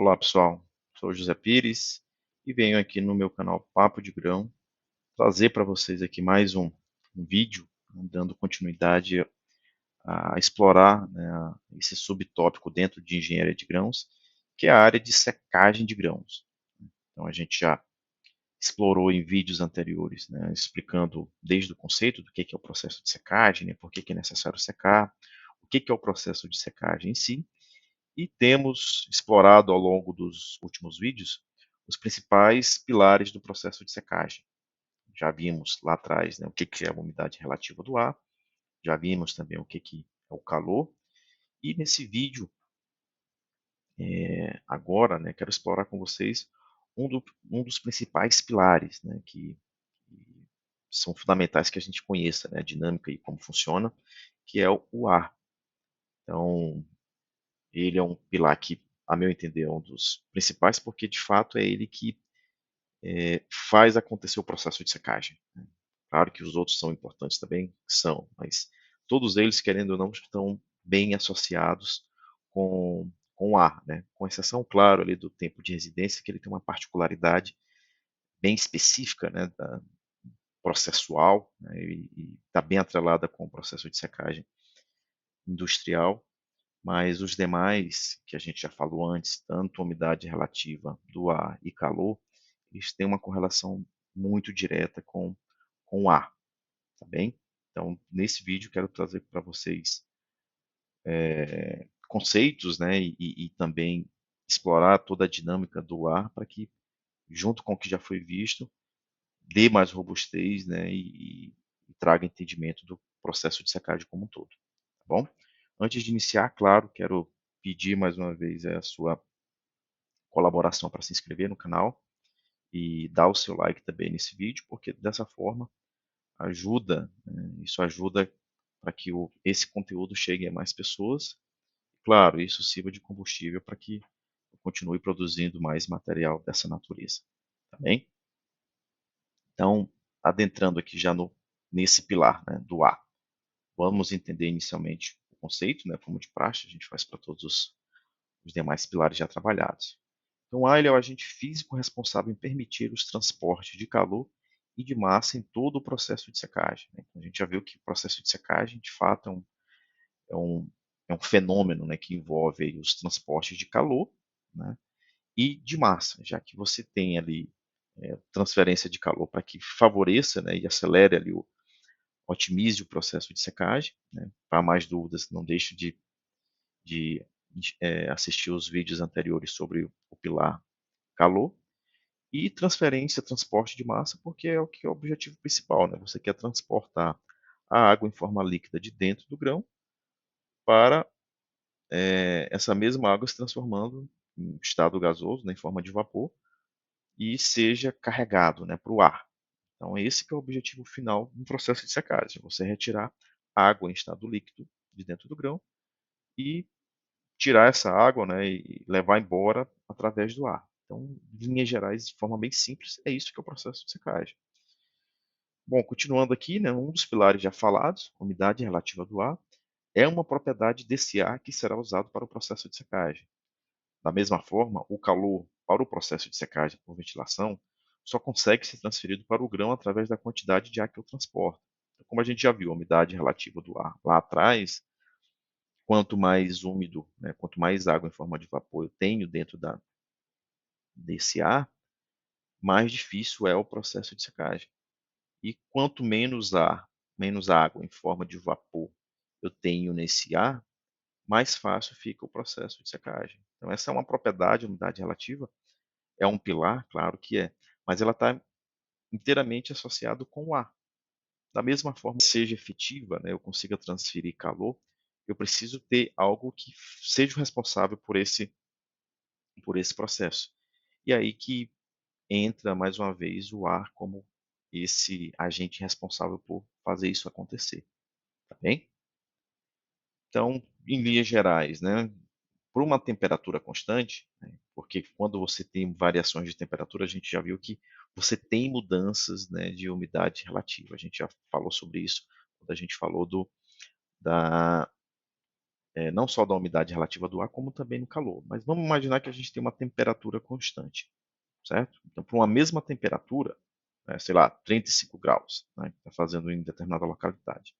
Olá pessoal, sou o José Pires e venho aqui no meu canal Papo de Grão trazer para vocês aqui mais um vídeo dando continuidade a explorar, né, esse subtópico dentro de engenharia de grãos, que é a área de secagem de grãos. Então a gente já explorou em vídeos anteriores, né, explicando desde o conceito do que é o processo de secagem, né, por que é necessário secar, o que é o processo de secagem em si, e temos explorado ao longo dos últimos vídeos os principais pilares do processo de secagem. Já vimos lá atrás, né, o que é a umidade relativa do ar, já vimos também o que é o calor, e nesse vídeo, agora, né, quero explorar com vocês um dos principais pilares, né, que são fundamentais que a gente conheça, né, a dinâmica e como funciona, que é o ar. Então, ele é um pilar que, a meu entender, é um dos principais, porque de fato é ele que faz acontecer o processo de secagem. Né? Claro que os outros são importantes também, são, mas todos eles, querendo ou não, estão bem associados com o ar, né? Com exceção, claro, ali do tempo de residência, que ele tem uma particularidade bem específica, né, processual, né, e está bem atrelada com o processo de secagem industrial, mas os demais, que a gente já falou antes, tanto umidade relativa do ar e calor, eles têm uma correlação muito direta com o ar, tá bem? Então, nesse vídeo, quero trazer para vocês conceitos, né, e também explorar toda a dinâmica do ar para que, junto com o que já foi visto, dê mais robustez, né, e traga entendimento do processo de secagem como um todo, tá bom? Antes de iniciar, claro, quero pedir mais uma vez a sua colaboração para se inscrever no canal e dar o seu like também nesse vídeo, porque dessa forma ajuda, isso ajuda para que esse conteúdo chegue a mais pessoas. Claro, isso sirva de combustível para que eu continue produzindo mais material dessa natureza, tá bem? Então, adentrando aqui já nesse pilar, né, do ar, vamos entender inicialmente o conceito, né, como de praxe, a gente faz para todos os demais pilares já trabalhados. Então, o ar ele é o agente físico responsável em permitir os transportes de calor e de massa em todo o processo de secagem. Né? Então, a gente já viu que o processo de secagem, de fato, é um, é um fenômeno, né, que envolve aí os transportes de calor, né, e de massa, já que você tem ali transferência de calor para que favoreça, né, e acelere ali otimize o processo de secagem. Né? Para mais dúvidas, não deixe de assistir os vídeos anteriores sobre o pilar calor. E transferência, transporte de massa, porque é o que é o objetivo principal. Né? Você quer transportar a água em forma líquida de dentro do grão para essa mesma água se transformando em estado gasoso, né, em forma de vapor, e seja carregado, né, para o ar. Então, esse que é o objetivo final do processo de secagem, você retirar água em estado líquido de dentro do grão e tirar essa água, né, e levar embora através do ar. Então, em linhas gerais, de forma bem simples, é isso que é o processo de secagem. Bom, continuando aqui, né, um dos pilares já falados, umidade relativa do ar, é uma propriedade desse ar que será usado para o processo de secagem. Da mesma forma, o calor para o processo de secagem por ventilação só consegue ser transferido para o grão através da quantidade de ar que o transporta. Então, como a gente já viu, a umidade relativa do ar lá atrás, quanto mais úmido, né, quanto mais água em forma de vapor eu tenho dentro desse ar, mais difícil é o processo de secagem. E quanto menos ar, menos água em forma de vapor eu tenho nesse ar, mais fácil fica o processo de secagem. Então, essa é uma propriedade, umidade relativa, é um pilar, claro que é, mas ela está inteiramente associado com o ar. Da mesma forma que seja efetiva, né, eu consiga transferir calor, eu preciso ter algo que seja o responsável por esse processo. E aí que entra mais uma vez o ar como esse agente responsável por fazer isso acontecer, tá bem? Então, em linhas gerais, né, por uma temperatura constante, né, porque quando você tem variações de temperatura, a gente já viu que você tem mudanças, né, de umidade relativa. A gente já falou sobre isso quando a gente falou da não só da umidade relativa do ar, como também no calor. Mas vamos imaginar que a gente tem uma temperatura constante, certo? Então, para uma mesma temperatura, né, sei lá, 35 graus, né, que está fazendo em determinada localidade.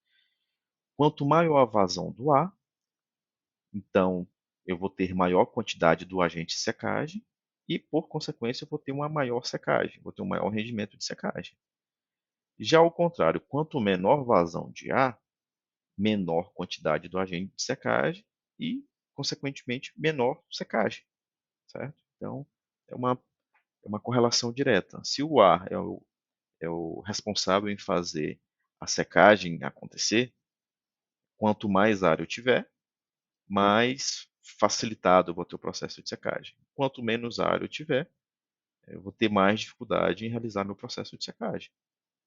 Quanto maior a vazão do ar, então eu vou ter maior quantidade do agente de secagem e, por consequência, eu vou ter uma maior secagem, vou ter um maior rendimento de secagem. Já ao contrário, quanto menor vazão de ar, menor quantidade do agente de secagem e, consequentemente, menor secagem, certo? Então, é uma correlação direta. Se o ar é o responsável em fazer a secagem acontecer, quanto mais ar eu tiver, mais facilitado eu vou ter o processo de secagem. Quanto menos ar eu tiver, eu vou ter mais dificuldade em realizar meu processo de secagem,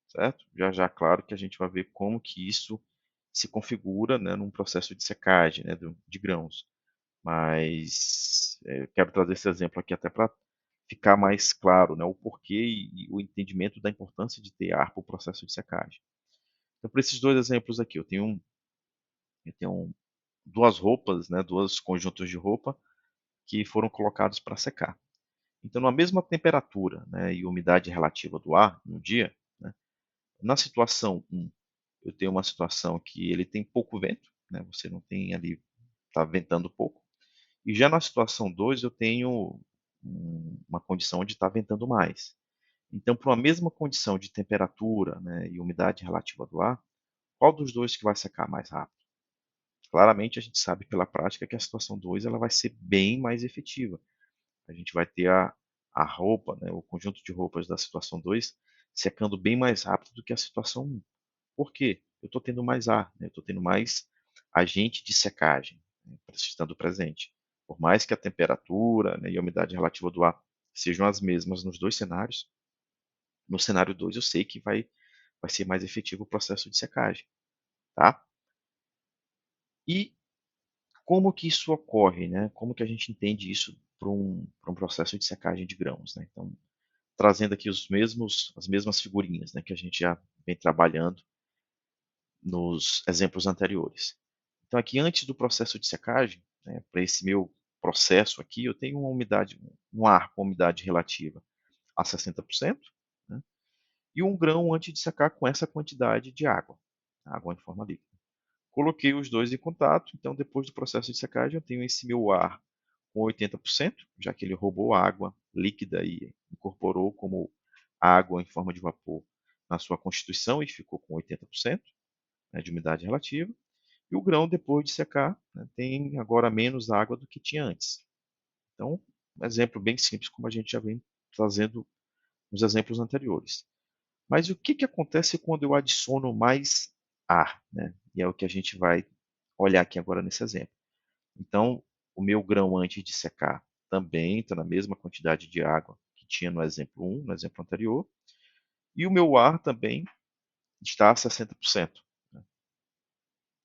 certo? Já já, claro que a gente vai ver como que isso se configura, né, num processo de secagem, né, de grãos. Mas eu quero trazer esse exemplo aqui até para ficar mais claro, né, o porquê e o entendimento da importância de ter ar para o processo de secagem. Então, por esses dois exemplos aqui, eu tenho duas roupas, né, dois conjuntos de roupa que foram colocados para secar. Então, na mesma temperatura, né, e umidade relativa do ar no dia, né, na situação 1, eu tenho uma situação que ele tem pouco vento, né, você não tem ali, está ventando pouco. E já na situação 2, eu tenho uma condição onde está ventando mais. Então, para uma mesma condição de temperatura, né, e umidade relativa do ar, qual dos dois que vai secar mais rápido? Claramente, a gente sabe pela prática que a situação 2 ela vai ser bem mais efetiva. A gente vai ter a roupa, né, o conjunto de roupas da situação 2 secando bem mais rápido do que a situação 1. Por quê? Eu estou tendo mais ar, né, eu estou tendo mais agente de secagem, né, estando presente. Por mais que a temperatura, né, e a umidade relativa do ar sejam as mesmas nos dois cenários, no cenário 2 eu sei que vai ser mais efetivo o processo de secagem. Tá? E como que isso ocorre? Né? Como que a gente entende isso para um processo de secagem de grãos? Né? Então, trazendo aqui as mesmas figurinhas, né, que a gente já vem trabalhando nos exemplos anteriores. Então, aqui antes do processo de secagem, né, para esse meu processo aqui, eu tenho uma umidade, um ar com umidade relativa a 60%, né, e um grão antes de secar com essa quantidade de água, água em forma líquida. Coloquei os dois em contato, então depois do processo de secagem eu tenho esse meu ar com 80%, já que ele roubou água líquida e incorporou como água em forma de vapor na sua constituição e ficou com 80%, né, de umidade relativa. E o grão, depois de secar, né, tem agora menos água do que tinha antes. Então, um exemplo bem simples, como a gente já vem trazendo nos exemplos anteriores. Mas o que acontece quando eu adiciono mais ar? Né? E é o que a gente vai olhar aqui agora nesse exemplo. Então, o meu grão antes de secar também está na mesma quantidade de água que tinha no exemplo 1, no exemplo anterior, e o meu ar também está a 60%. Né?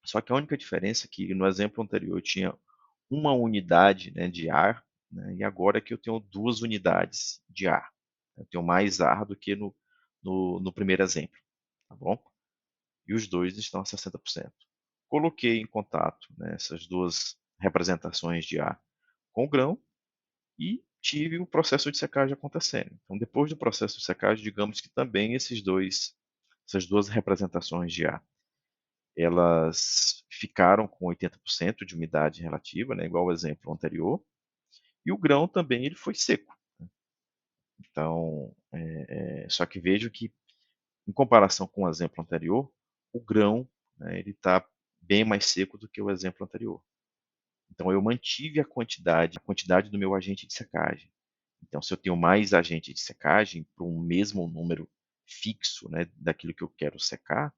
Só que a única diferença é que no exemplo anterior eu tinha uma unidade, né, de ar, né, e agora é que eu tenho duas unidades de ar. Eu tenho mais ar do que no primeiro exemplo. Tá bom? E os dois estão a 60%. Coloquei em contato, né, essas duas representações de ar com o grão e tive o processo de secagem acontecendo. Então, depois do processo de secagem, digamos que também essas duas representações de ar, elas ficaram com 80% de umidade relativa, né, igual ao exemplo anterior, e o grão também ele foi seco. Então, só que vejo que, em comparação com o exemplo anterior, o grão, né, ele está bem mais seco do que o exemplo anterior. Então, eu mantive a quantidade do meu agente de secagem. Então, se eu tenho mais agente de secagem para um mesmo número fixo, né, daquilo que eu quero secar,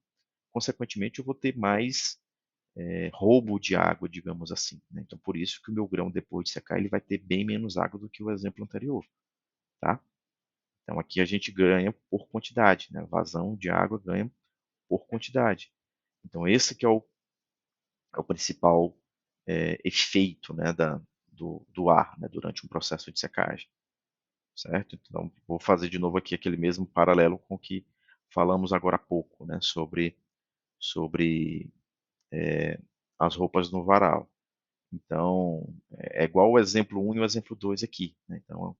consequentemente eu vou ter mais roubo de água, digamos assim. Né? Então, por isso que o meu grão, depois de secar, ele vai ter bem menos água do que o exemplo anterior. Tá? Então, aqui a gente ganha por quantidade. Né? Vazão de água ganha por quantidade. Então, esse que é o principal efeito, né, do ar, né, durante um processo de secagem. Certo? Então, vou fazer de novo aqui aquele mesmo paralelo com o que falamos agora há pouco, né, sobre as roupas no varal. Então, é igual o exemplo um e o exemplo 2 aqui, né? Então,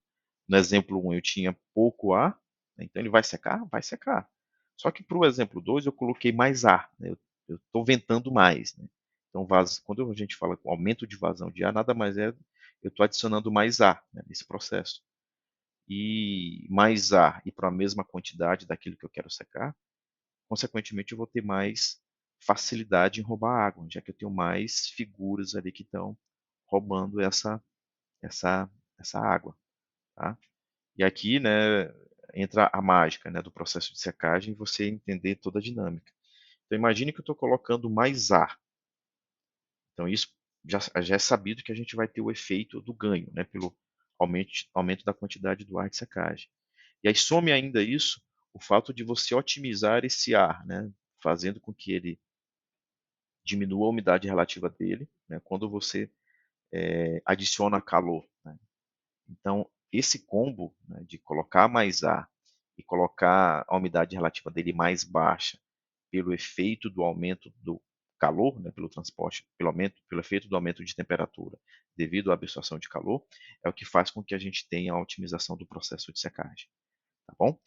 no exemplo um eu tinha pouco ar, né? Então ele vai secar? Vai secar. Só que para o exemplo 2 eu coloquei mais ar, né? Eu estou ventando mais, né? Então, quando a gente fala com aumento de vazão de ar, nada mais é eu estou adicionando mais ar, né, nesse processo. E mais ar e para a mesma quantidade daquilo que eu quero secar, consequentemente eu vou ter mais facilidade em roubar água, já que eu tenho mais figuras ali que estão roubando essa, essa água, tá? E aqui, né, entra a mágica, né, do processo de secagem e você entender toda a dinâmica. Então imagine que eu estou colocando mais ar. Então isso já é sabido que a gente vai ter o efeito do ganho, né, pelo aumento da quantidade do ar de secagem. E aí some ainda isso o fato de você otimizar esse ar, né, fazendo com que ele diminua a umidade relativa dele, né, quando você adiciona calor, né. Então, esse combo, né, de colocar mais ar e colocar a umidade relativa dele mais baixa, pelo efeito do aumento do calor, né, pelo transporte, pelo efeito do aumento de temperatura devido à absorção de calor, é o que faz com que a gente tenha a otimização do processo de secagem, tá bom?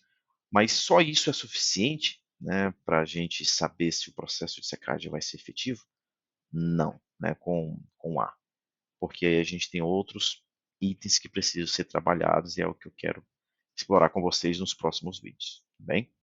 Mas só isso é suficiente, né, para a gente saber se o processo de secagem vai ser efetivo? Não, né, com ar, porque aí a gente tem outros itens que precisam ser trabalhados e é o que eu quero explorar com vocês nos próximos vídeos, tá bem?